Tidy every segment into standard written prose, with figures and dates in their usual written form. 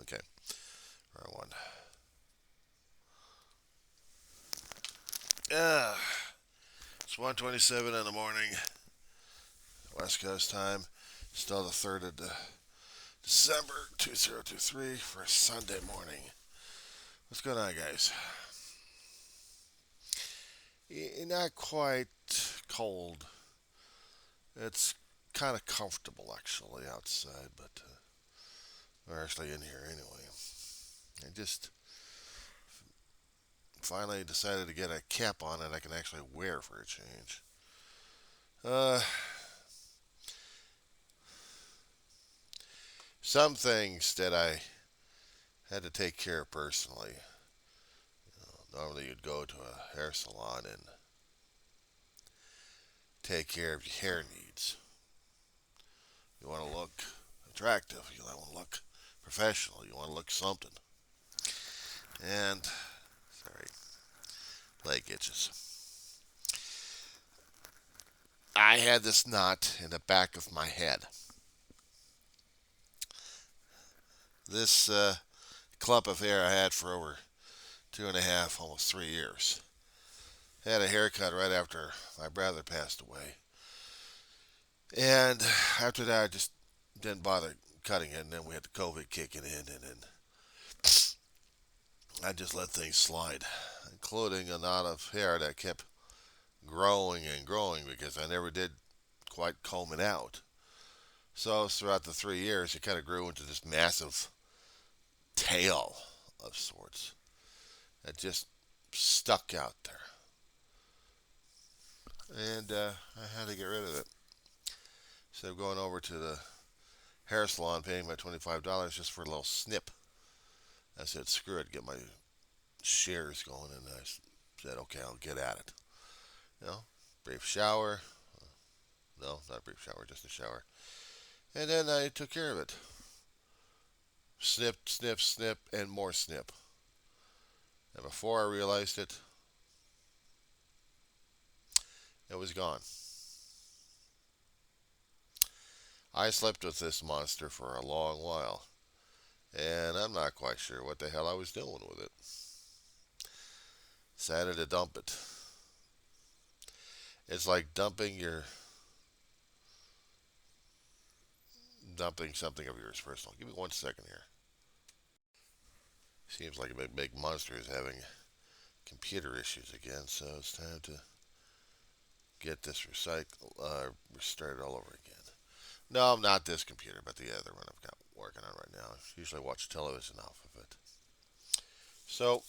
Okay, wrong one. It's 1:27 in the morning, West Coast time. Still the 3rd of December 2023 for a Sunday morning. What's going on, guys? Not quite cold. It's kind of comfortable actually outside, but we're actually in here anyway. I just finally decided to get a cap on that I can actually wear for a change. Uh, some things that I had to take care of personally. Normally, you'd go to a hair salon and take care of your hair needs. You want to look attractive. You want to look professional. You want to look something. And, sorry, leg itches. I had this knot in the back of my head. This clump of hair I had for over 2.5, almost 3 years. Had a haircut right after my brother passed away. And after that, I just didn't bother cutting it. And then we had the COVID kicking in. And then I just let things slide, including a knot of hair that kept growing and growing because I never did quite comb it out. So throughout the 3 years, it kind of grew into this massive tail of sorts that just stuck out there. And I had to get rid of it. Instead of going over to the hair salon paying my $25 just for a little snip, I said, screw it, get my shears going. And I said, okay, I'll get at it. You know, brief shower. No, not a brief shower, just a shower. And then I took care of it. Snip, snip, snip, and more snip. And before I realized it, it was gone. I slept with this monster for a long while, and I'm not quite sure what the hell I was doing with it. Decided to dump it. It's like dumping something of yours personal. Give me 1 second here. Seems like a big monster is having computer issues again, so it's time to get this restarted all over again. No, not this computer, but the other one I've got working on right now. I usually watch television off of it. So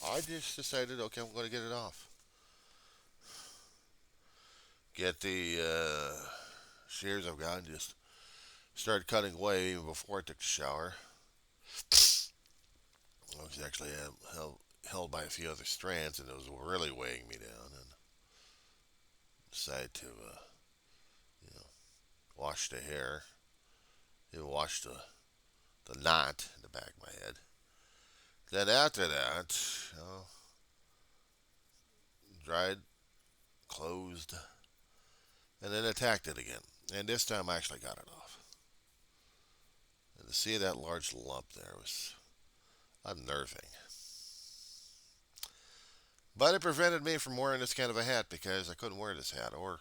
I just decided, okay, I'm going to get it off. Get the shears I've got and just started cutting away even before I took the shower. I was actually held by a few other strands, and it was really weighing me down. And decided to, wash the hair, even wash the knot in the back of my head. Then after that, dried, closed, and then attacked it again. And this time I actually got it off. And to see that large lump there was unnerving. But it prevented me from wearing this kind of a hat because I couldn't wear this hat or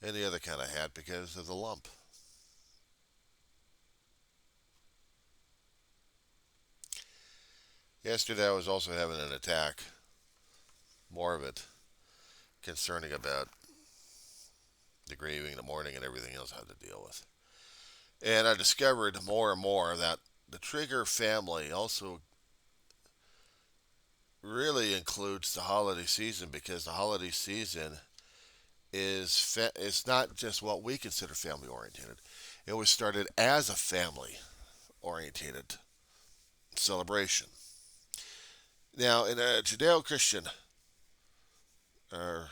any other kind of hat because of the lump. Yesterday I was also having an attack, more of it, concerning about the grieving in the morning and everything else I had to deal with. And I discovered more and more that the trigger family also really includes the holiday season because the holiday season is not just what we consider family oriented. It was started as a family oriented celebration. Now, in a Judeo-Christian, or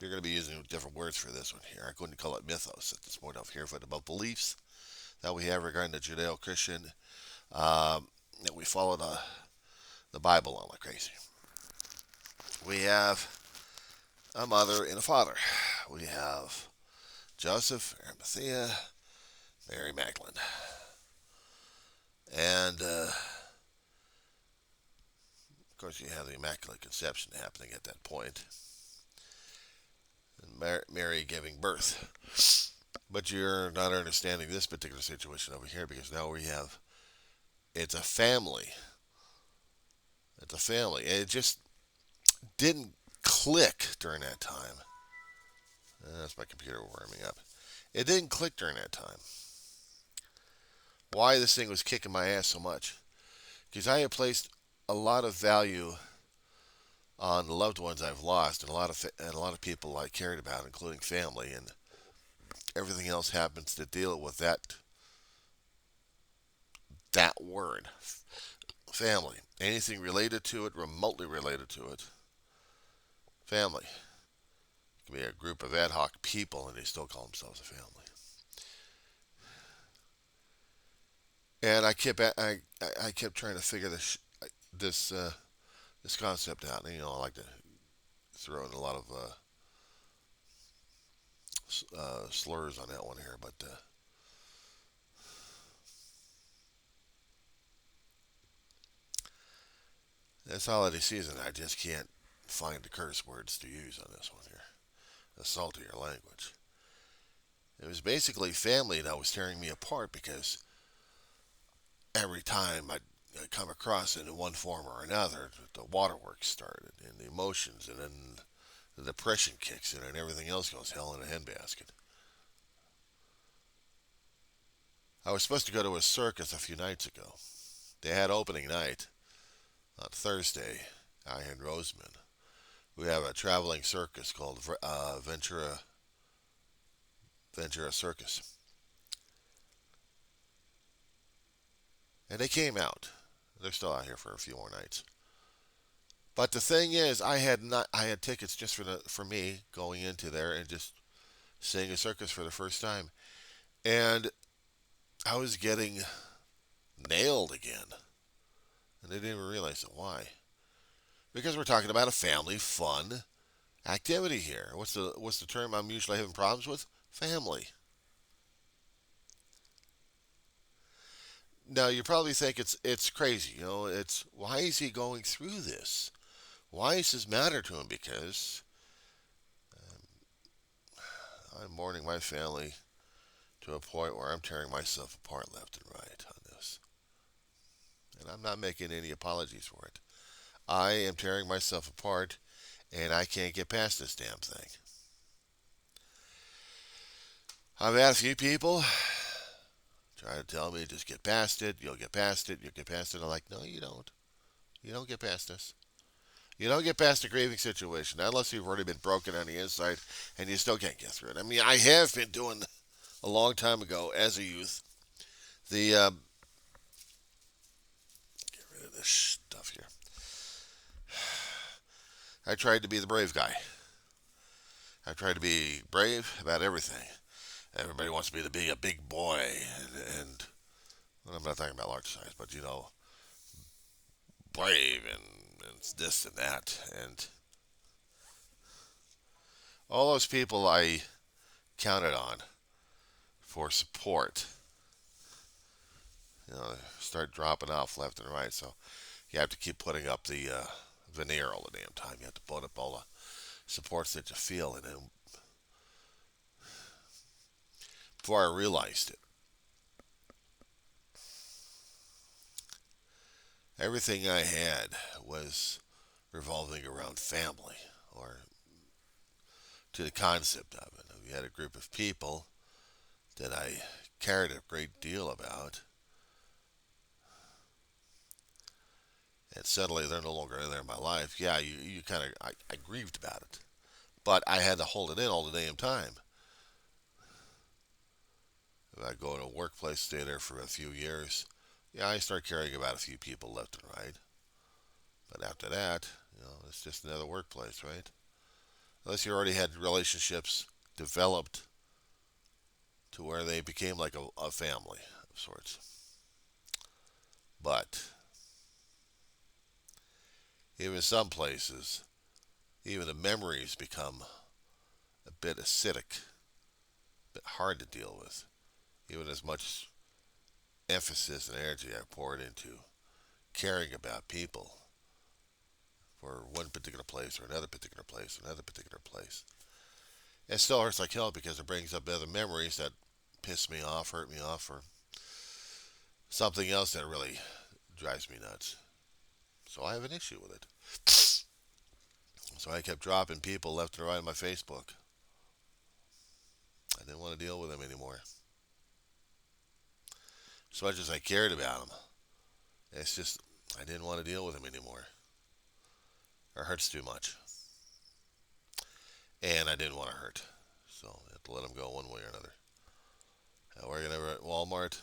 you're going to be using different words for this one here. I couldn't call it mythos at this point off here, but about beliefs that we have regarding the Judeo-Christian, that we follow the Bible on like crazy. We have a mother and a father. We have Joseph, Arimathea, Mary Magdalene. And of course, you have the Immaculate Conception happening at that point, and Mary giving birth. But you're not understanding this particular situation over here because now we have it's a family. It's a family. It just didn't click during that time. That's my computer warming up. It didn't click during that time. Why this thing was kicking my ass so much? Because I had placed a lot of value on the loved ones I've lost, and a lot of people I cared about, including family, and everything else happens to deal with that word, family. Anything related to it, remotely related to it, family. It can be a group of ad hoc people, and they still call themselves a family. And I kept trying to figure this this concept out. And, I like to throw in a lot of slurs on that one here, but this holiday season, I just can't find the curse words to use on this one here. The saltier language. It was basically family that was tearing me apart because every time I'd come across it in one form or another, the waterworks started and the emotions, and then the depression kicks in and everything else goes hell in a handbasket. I was supposed to go to a circus a few nights ago. They had opening night on Thursday out here in Roseman. We have a traveling circus called Ventura Circus. And they came out. They're still out here for a few more nights. But the thing is, I had tickets just for me going into there and just seeing a circus for the first time. And I was getting nailed again. And they didn't even realize it. Why? Because we're talking about a family fun activity here. What's the term I'm usually having problems with? Family. Now you probably think it's crazy. It's why is he going through this? Why does this matter to him? Because I'm mourning my family to a point where I'm tearing myself apart left and right on this. And I'm not making any apologies for it. I am tearing myself apart, and I can't get past this damn thing. I've had a few people try to tell me, just get past it, you'll get past it, you'll get past it. I'm like, no, you don't. You don't get past this. You don't get past a grieving situation unless you've already been broken on the inside and you still can't get through it. I mean, I have been doing a long time ago as a youth the get rid of this stuff here. I tried to be the brave guy. I tried to be brave about everything. Everybody wants me to be a big boy, and well, I'm not talking about large size, but brave and this and that, and all those people I counted on for support, start dropping off left and right. So you have to keep putting up the veneer all the damn time. You have to put up all the supports that you feel, and then before I realized it, everything I had was revolving around family, or to the concept of it. We had a group of people that I cared a great deal about, and suddenly they're no longer there in my life. Yeah, you kind of, I grieved about it, but I had to hold it in all the damn time. If I go to a workplace, stay there for a few years, yeah, I start caring about a few people left and right. But after that, it's just another workplace, right? Unless you already had relationships developed to where they became like a family of sorts. But even some places, even the memories become a bit acidic, a bit hard to deal with. even as much emphasis and energy I poured into caring about people for one particular place or another particular place or another particular place. It still hurts like hell because it brings up other memories that piss me off, hurt me off, or something else that really drives me nuts. So I have an issue with it. So I kept dropping people left and right on my Facebook. I didn't want to deal with them anymore. As much as I cared about them, it's just I didn't want to deal with them anymore. It hurts too much. And I didn't want to hurt. So I had to let them go one way or another. Working over at Walmart,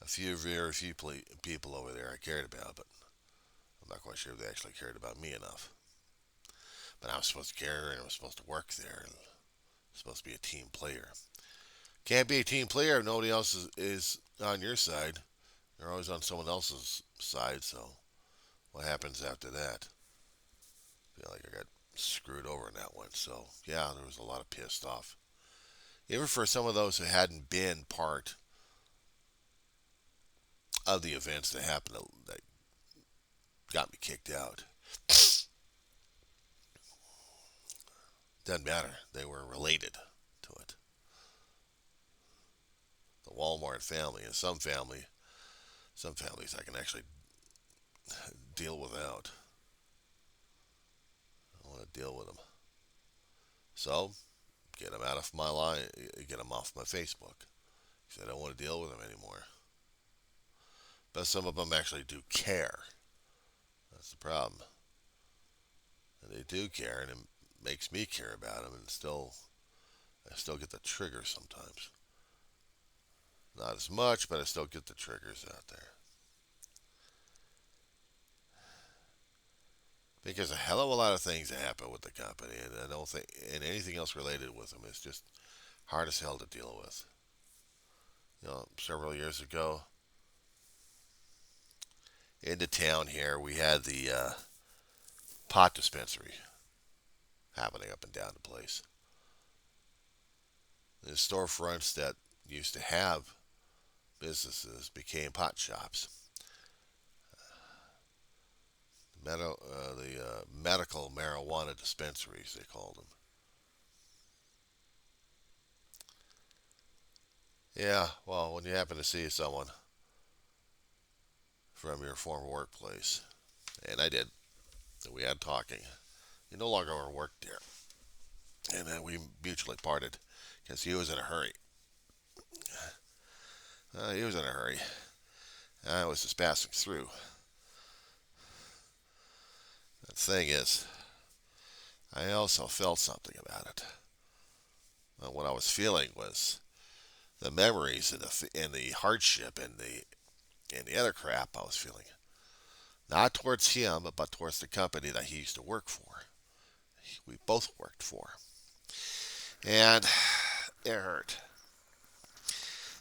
very few people over there I cared about, but I'm not quite sure if they actually cared about me enough. But I was supposed to care and I was supposed to work there and supposed to be a team player. Can't be a team player if nobody else is on your side. You're always on someone else's side, so what happens after that? I feel like I got screwed over in that one. So, yeah, there was a lot of pissed off. Even for some of those who hadn't been part of the events that happened that got me kicked out. Doesn't matter. They were related to it. The Walmart family and some families I can actually deal without. I don't want to deal with them. So, get them out of my line, get them off my Facebook. Because I don't want to deal with them anymore. But some of them actually do care. That's the problem. And they do care, and it makes me care about them, and I still get the triggers sometimes. Not as much, but I still get the triggers out there. Because a hell of a lot of things that happen with the company, and I don't think, and anything else related with them is just hard as hell to deal with. Several years ago, into town here, we had the pot dispensary happening up and down the place. The storefronts that used to have businesses became pot shops. The medical marijuana dispensaries, they called them. Yeah, well, when you happen to see someone from your former workplace, and I did, we had talking. He no longer worked there, and then we mutually parted because he was in a hurry. He was in a hurry. I was just passing through. The thing is, I also felt something about it. What I was feeling was the memories and the hardship and the other crap I was feeling. Not towards him, but towards the company that he used to work for. We both worked for. And it hurt.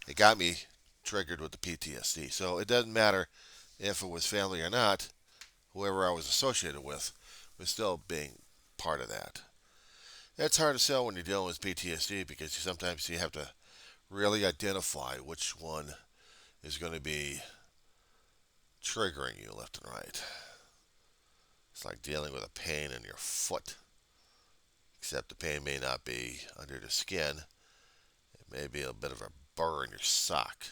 It got me triggered with the PTSD. So it doesn't matter if it was family or not, whoever I was associated with was still being part of that. It's hard to sell when you're dealing with PTSD because sometimes you have to really identify which one is going to be triggering you left and right. It's like dealing with a pain in your foot, except the pain may not be under the skin. It may be a bit of a burr in your sock.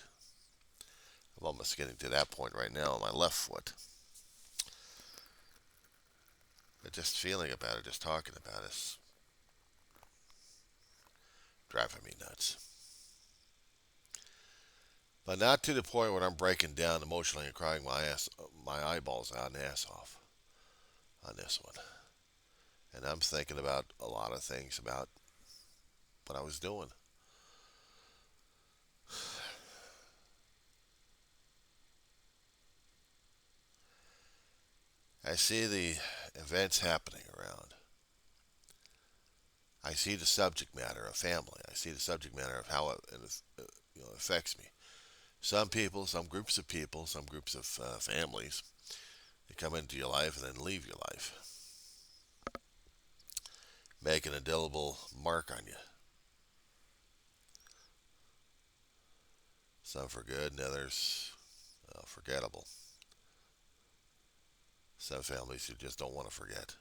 I'm almost getting to that point right now on my left foot. But just feeling about it, just talking about it, is driving me nuts. But not to the point where I'm breaking down emotionally and crying my eyeballs out and ass off on this one. And I'm thinking about a lot of things about what I was doing. I see the events happening around. I see the subject matter of family. I see the subject matter of how it affects me. Some people, some groups of people, some groups of families, they come into your life and then leave your life, make an indelible mark on you. Some for good and others forgettable. Some families you just don't want to forget.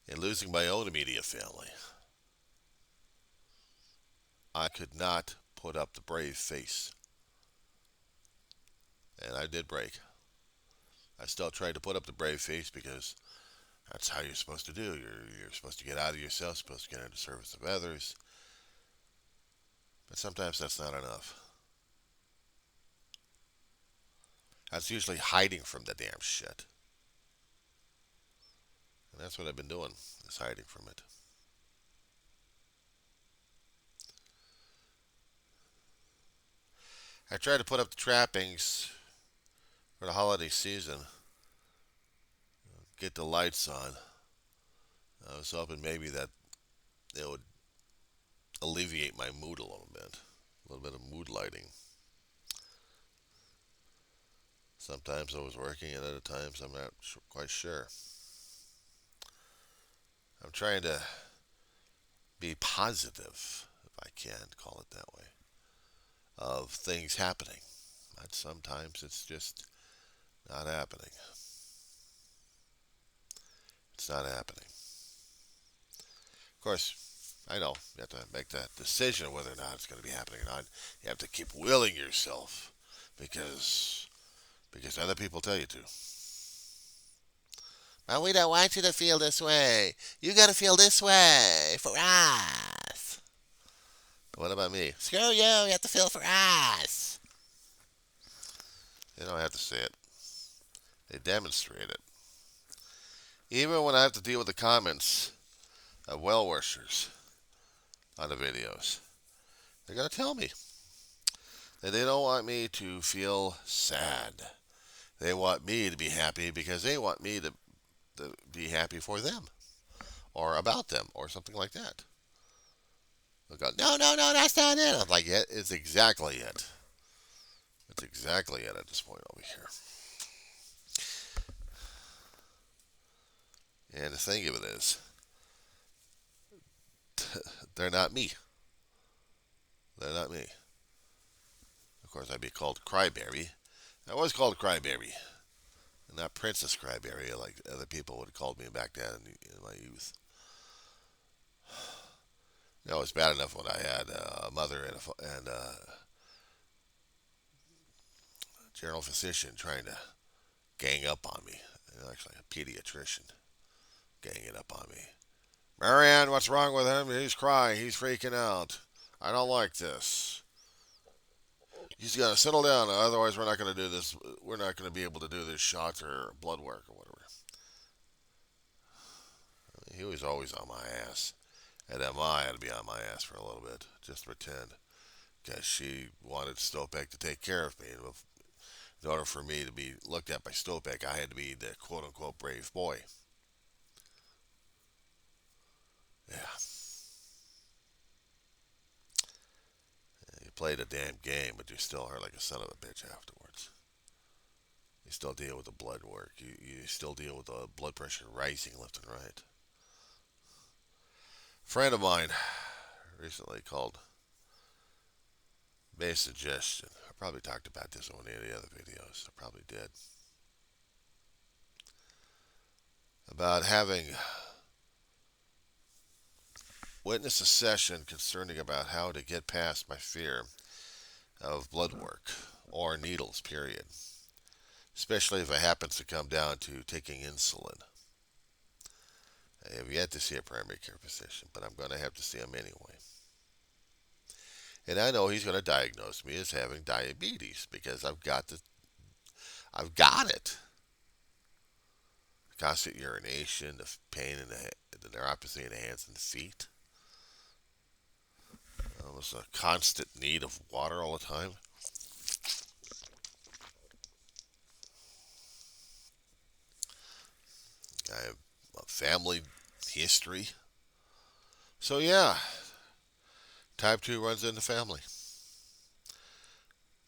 In losing my own immediate family, I could not put up the brave face. And I did break. I still tried to put up the brave face because that's how you're supposed to do. You're supposed to get out of yourself, supposed to get into service of others. But sometimes that's not enough. That's usually hiding from the damn shit. And that's what I've been doing, is hiding from it. I tried to put up the trappings for the holiday season, get the lights on. I was hoping maybe that it would alleviate my mood a little bit. A little bit of mood lighting. Sometimes I was working, and other times I'm not quite sure. I'm trying to be positive, if I can call it that way, of things happening. But sometimes it's just not happening. It's not happening. Of course, I know you have to make that decision whether or not it's going to be happening or not. You have to keep willing yourself because other people tell you to. Well, we don't want you to feel this way. You got to feel this way for us. What about me? Screw you. You have to feel for us. They don't have to say it. They demonstrate it. Even when I have to deal with the comments of well-wishers on the videos, they're going to tell me that they don't want me to feel sad. They want me to be happy because they want me to be happy for them or about them or something like that. They'll go, no, that's not it. I'm like, yeah, it's exactly it. It's exactly it at this point over here. And the thing of it is, they're not me. They're not me. Of course, I'd be called Cryberry. I was called Cryberry. Not Princess Cryberry like other people would have called me back then in my youth. It was bad enough when I had a mother and a general physician trying to gang up on me. Actually, a pediatrician ganging up on me. Marianne, what's wrong with him? He's crying. He's freaking out. I don't like this. He's got to settle down, otherwise we're not going to do this. We're not going to be able to do this shot or blood work or whatever. He was always on my ass. And MI had to be on my ass for a little bit, just to pretend. Because she wanted Stopek to take care of me. And in order for me to be looked at by Stopek, I had to be the quote-unquote brave boy. Yeah. You played a damn game, but you still hurt like a son of a bitch afterwards. You still deal with the blood work. You still deal with the blood pressure rising left and right. A friend of mine recently called, made a suggestion. I probably talked about this on any of the other videos. I probably did. About having witnessed a session concerning about how to get past my fear of blood work or needles, period. Especially if it happens to come down to taking insulin. I have yet to see a primary care physician, but I'm going to have to see him anyway. And I know he's going to diagnose me as having diabetes because I've got it. The constant urination, the pain in the neuropathy in the hands and the feet. Almost a constant need of water all the time. I have a family history. So yeah, type 2 runs in the family.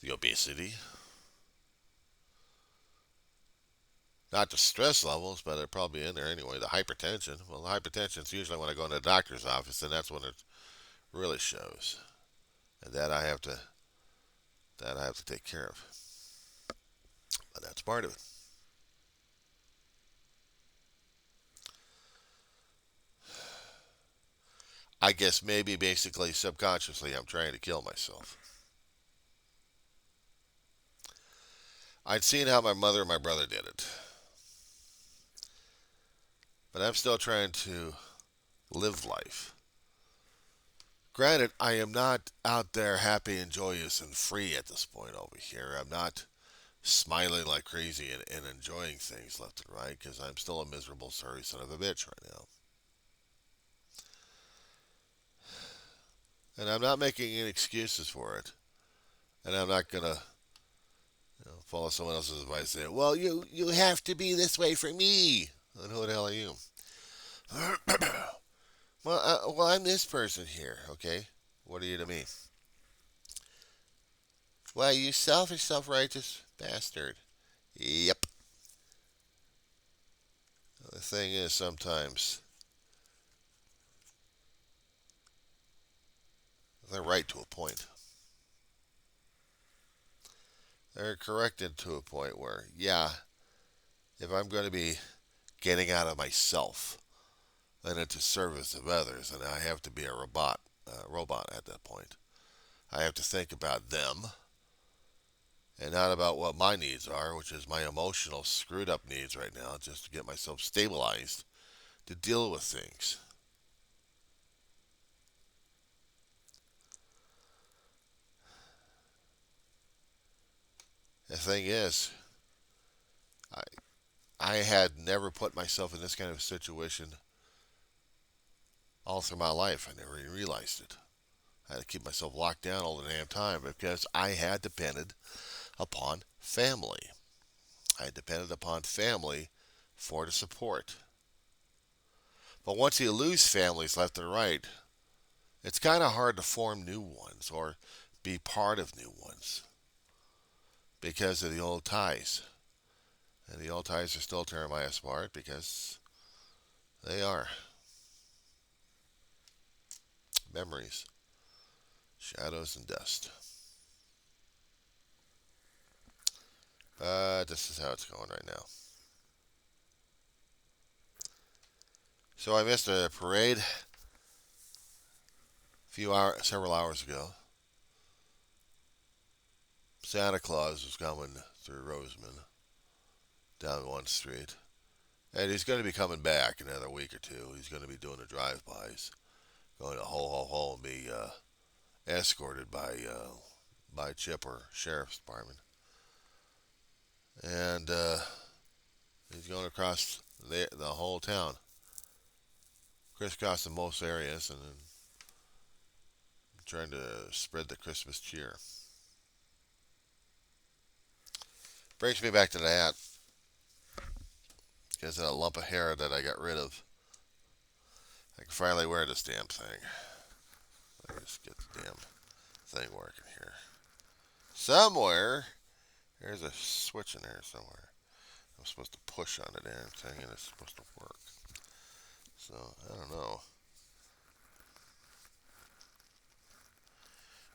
The obesity. Not the stress levels, but they're probably in there anyway. The hypertension. Well, the hypertension is usually when I go into the doctor's office, and that's when it really shows. and that I have to take care of. But that's part of it. I guess maybe basically subconsciously I'm trying to kill myself. I'd seen how my mother and my brother did it, but I'm still trying to live life. Granted, I am not out there happy and joyous and free at this point over here. I'm not smiling like crazy and enjoying things left and right because I'm still a miserable, sorry son of a bitch right now. And I'm not making any excuses for it. And I'm not going to follow someone else's advice and say, well, you have to be this way for me. And who the hell are you? Well, I'm this person here, okay? What are you to me? Well, you selfish, self-righteous bastard. Yep. The thing is, sometimes they're right to a point. They're corrected to a point where, yeah, if I'm going to be getting out of myself and into service of others, and I have to be a robot at that point. I have to think about them and not about what my needs are, which is my emotional screwed up needs right now, just to get myself stabilized to deal with things. The thing is, I I had never put myself in this kind of situation all through my life. I never even realized it. I had to keep myself locked down all the damn time because I had depended upon family. I had depended upon family for the support. But once you lose families left and right, it's kind of hard to form new ones or be part of new ones because of the old ties. And the old ties are still tearing my ass apart because they are memories, shadows, and dust. This is how it's going right now. So I missed a parade several hours ago. Santa Claus was coming through Roseman down one street. And he's going to be coming back in another week or two. He's going to be doing the drive-bys, going to ho ho ho and be escorted by Chipper Sheriff's Department. And he's going across the whole town, crisscrossing most areas, and trying to spread the Christmas cheer. Brings me back to the hat, because that lump of hair that I got rid of, I can finally wear this damn thing. Let me just get the damn thing working here. Somewhere, there's a switch in there somewhere. I'm supposed to push on the damn thing and it's supposed to work. So, I don't know.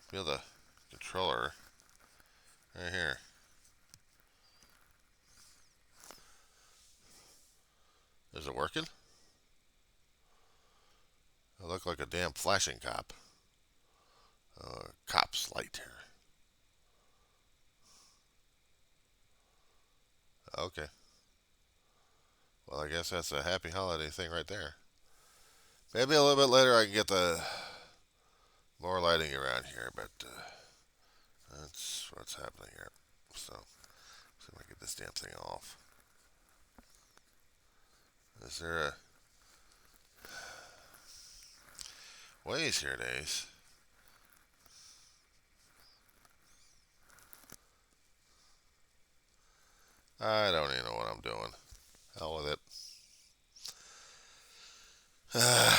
Feel the controller right here. Is it working? I look like a damn flashing cop. Cop's light here. Okay. Well, I guess that's a happy holiday thing right there. Maybe a little bit later I can get the more lighting around here, but that's what's happening here. So, see if I can get this damn thing off. Is there a ways here, days? I don't even know what I'm doing. Hell with it.